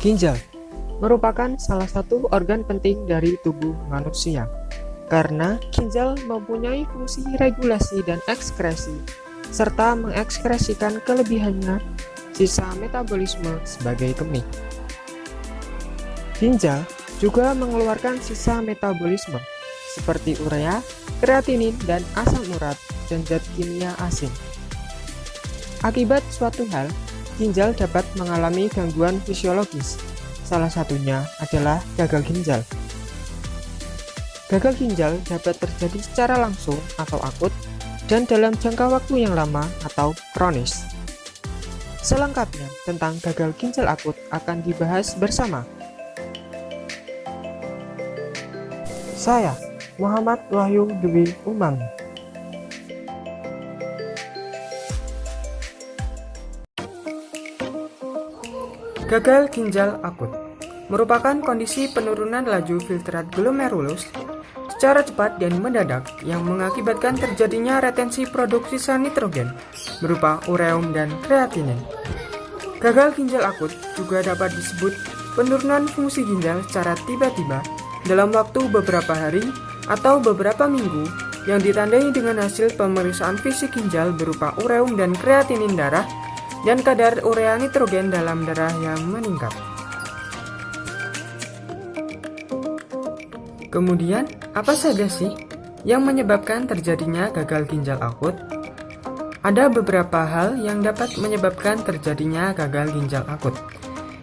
Ginjal merupakan salah satu organ penting dari tubuh manusia karena ginjal mempunyai fungsi regulasi dan ekskresi serta mengekskresikan kelebihannya sisa metabolisme sebagai kemih. Ginjal juga mengeluarkan sisa metabolisme seperti urea, kreatinin, dan asam urat dan zat kimia asing. Akibat suatu hal, ginjal dapat mengalami gangguan fisiologis. Salah satunya adalah gagal ginjal. Gagal ginjal dapat terjadi secara langsung atau akut dan dalam jangka waktu yang lama atau kronis. Selengkapnya tentang gagal ginjal akut akan dibahas bersama saya, Muhammad Wahyu Dwi Umam. Gagal ginjal akut merupakan kondisi penurunan laju filtrat glomerulus secara cepat dan mendadak yang mengakibatkan terjadinya retensi produksi sisa nitrogen berupa ureum dan kreatinin. Gagal ginjal akut juga dapat disebut penurunan fungsi ginjal secara tiba-tiba dalam waktu beberapa hari atau beberapa minggu yang ditandai dengan hasil pemeriksaan fisik ginjal berupa ureum dan kreatinin darah dan kadar urea nitrogen dalam darah yang meningkat. Kemudian, apa saja sih yang menyebabkan terjadinya gagal ginjal akut? Ada beberapa hal yang dapat menyebabkan terjadinya gagal ginjal akut.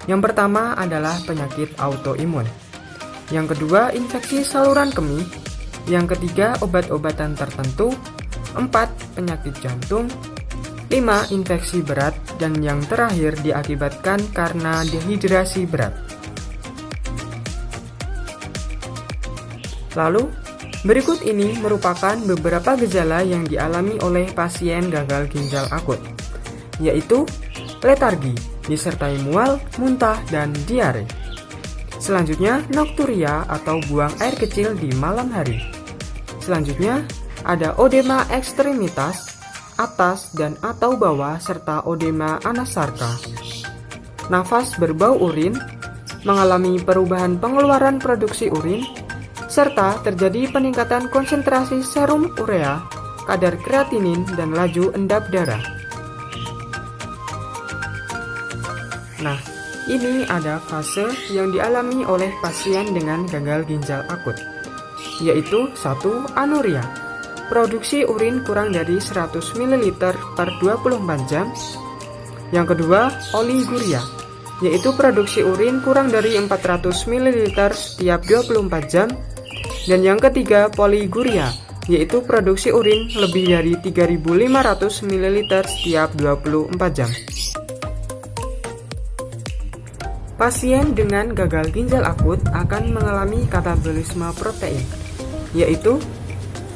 Yang pertama adalah penyakit autoimun. Yang kedua, infeksi saluran kemih. Yang ketiga, obat-obatan tertentu. 4. Penyakit jantung. 5. Infeksi berat, dan yang terakhir diakibatkan karena dehidrasi berat. Lalu, berikut ini merupakan beberapa gejala yang dialami oleh pasien gagal ginjal akut, yaitu letargi, disertai mual, muntah, dan diare. Selanjutnya, nokturia atau buang air kecil di malam hari. Selanjutnya, ada odema ekstremitas, atas dan atau bawah serta odema anasarka. Nafas berbau urin, mengalami perubahan pengeluaran produksi urin, serta terjadi peningkatan konsentrasi serum urea, kadar kreatinin, dan laju endap darah. Nah, ini ada fase yang dialami oleh pasien dengan gagal ginjal akut, yaitu 1. Anuria. Produksi urin kurang dari 100 ml per 24 jam. Yang kedua, oliguria, yaitu produksi urin kurang dari 400 ml setiap 24 jam. Dan yang ketiga, poliguria, yaitu produksi urin lebih dari 3.500 ml setiap 24 jam. Pasien dengan gagal ginjal akut akan mengalami katabolisme protein, yaitu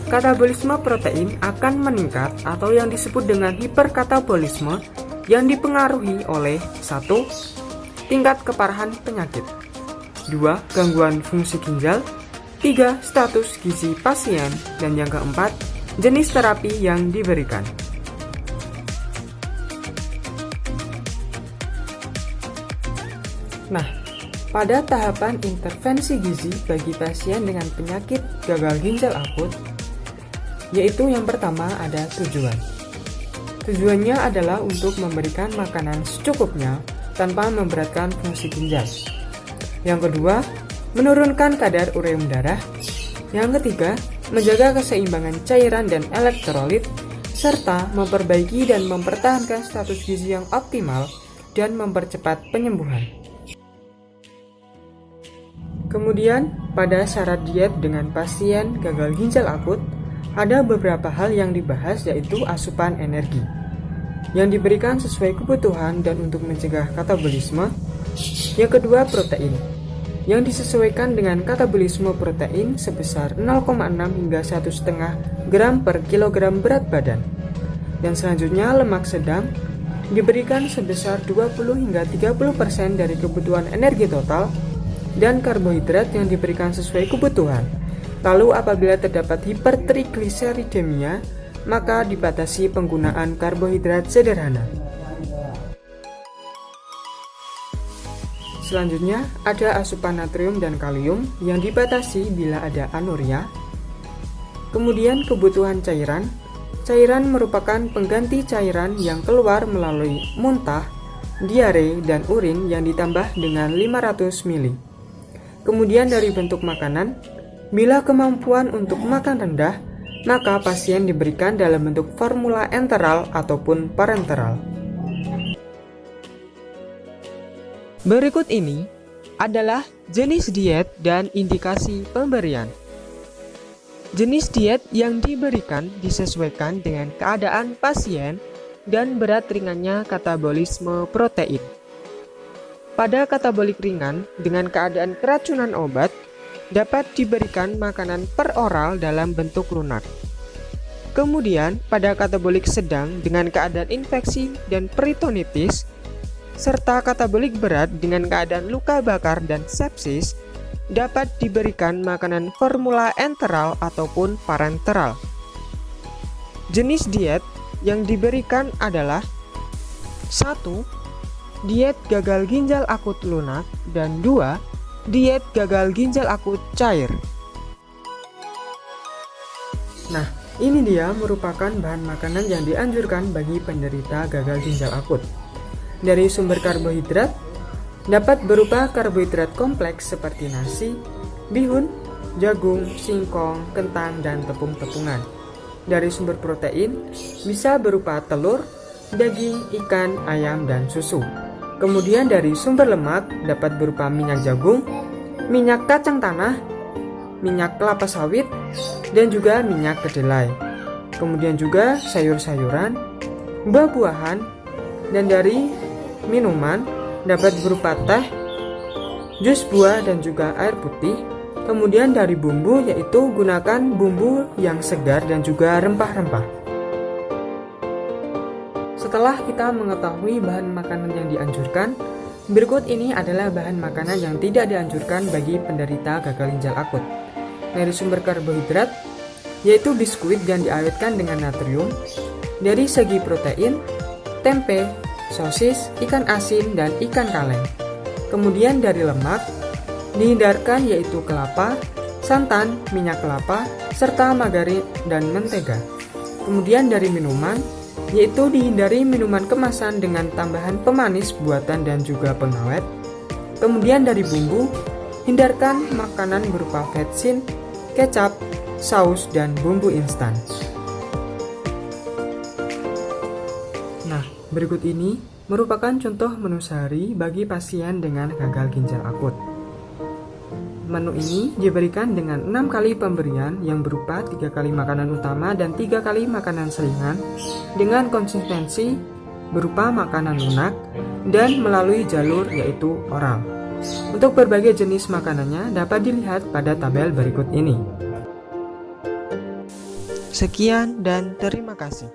katabolisme protein akan meningkat atau yang disebut dengan hiperkatabolisme yang dipengaruhi oleh 1. Tingkat keparahan penyakit, 2. Gangguan fungsi ginjal, 3. Status gizi pasien, dan yang keempat, jenis terapi yang diberikan. Nah, pada tahapan intervensi gizi bagi pasien dengan penyakit gagal ginjal akut, yaitu yang pertama ada tujuan. Tujuannya adalah untuk memberikan makanan secukupnya tanpa memberatkan fungsi ginjal. Yang kedua, menurunkan kadar ureum darah. Yang ketiga, menjaga keseimbangan cairan dan elektrolit, serta memperbaiki dan mempertahankan status gizi yang optimal dan mempercepat penyembuhan. Kemudian, pada syarat diet dengan pasien gagal ginjal akut, ada beberapa hal yang dibahas, yaitu asupan energi yang diberikan sesuai kebutuhan dan untuk mencegah katabolisme. Yang kedua, protein yang disesuaikan dengan katabolisme protein sebesar 0,6 hingga 1,5 gram per kilogram berat badan. Dan selanjutnya, lemak sedang diberikan sebesar 20 hingga 30% dari kebutuhan energi total, dan karbohidrat yang diberikan sesuai kebutuhan. Lalu apabila terdapat hipertrigliseridemia, maka dibatasi penggunaan karbohidrat sederhana. Selanjutnya, ada asupan natrium dan kalium yang dibatasi bila ada anuria. Kemudian kebutuhan cairan. Cairan merupakan pengganti cairan yang keluar melalui muntah, diare, dan urin yang ditambah dengan 500 ml. Kemudian dari bentuk makanan, bila kemampuan untuk makan rendah, maka pasien diberikan dalam bentuk formula enteral ataupun parenteral. Berikut ini adalah jenis diet dan indikasi pemberian. Jenis diet yang diberikan disesuaikan dengan keadaan pasien dan berat ringannya katabolisme protein. Pada katabolik ringan dengan keadaan keracunan obat, dapat diberikan makanan peroral dalam bentuk lunak. Kemudian, pada katabolik sedang dengan keadaan infeksi dan peritonitis, serta katabolik berat dengan keadaan luka bakar dan sepsis, dapat diberikan makanan formula enteral ataupun parenteral. Jenis diet yang diberikan adalah 1. Diet gagal ginjal akut lunak, dan 2. Diet gagal ginjal akut cair. Nah, ini dia merupakan bahan makanan yang dianjurkan bagi penderita gagal ginjal akut. Dari sumber karbohidrat, dapat berupa karbohidrat kompleks seperti nasi, bihun, jagung, singkong, kentang, dan tepung-tepungan. Dari sumber protein, bisa berupa telur, daging, ikan, ayam, dan susu. Kemudian dari sumber lemak, dapat berupa minyak jagung, minyak kacang tanah, minyak kelapa sawit, dan juga minyak kedelai. Kemudian juga sayur-sayuran, buah-buahan, dan dari minuman, dapat berupa teh, jus buah, dan juga air putih. Kemudian dari bumbu, yaitu gunakan bumbu yang segar dan juga rempah-rempah. Setelah kita mengetahui bahan makanan yang dianjurkan, berikut ini adalah bahan makanan yang tidak dianjurkan bagi penderita gagal ginjal akut. Dari sumber karbohidrat, yaitu biskuit yang diawetkan dengan natrium. Dari segi protein, tempe, sosis, ikan asin, dan ikan kaleng. Kemudian dari lemak, dihindarkan yaitu kelapa, santan, minyak kelapa, serta margarin dan mentega. Kemudian dari minuman, yaitu dihindari minuman kemasan dengan tambahan pemanis buatan dan juga pengawet. Kemudian dari bumbu, hindarkan makanan berupa vetsin, kecap, saus, dan bumbu instan. Nah, berikut ini merupakan contoh menu sehari bagi pasien dengan gagal ginjal akut. Menu ini diberikan dengan 6 kali pemberian yang berupa 3 kali makanan utama dan 3 kali makanan selingan dengan konsistensi berupa makanan lunak dan melalui jalur yaitu oral. Untuk berbagai jenis makanannya dapat dilihat pada tabel berikut ini. Sekian dan terima kasih.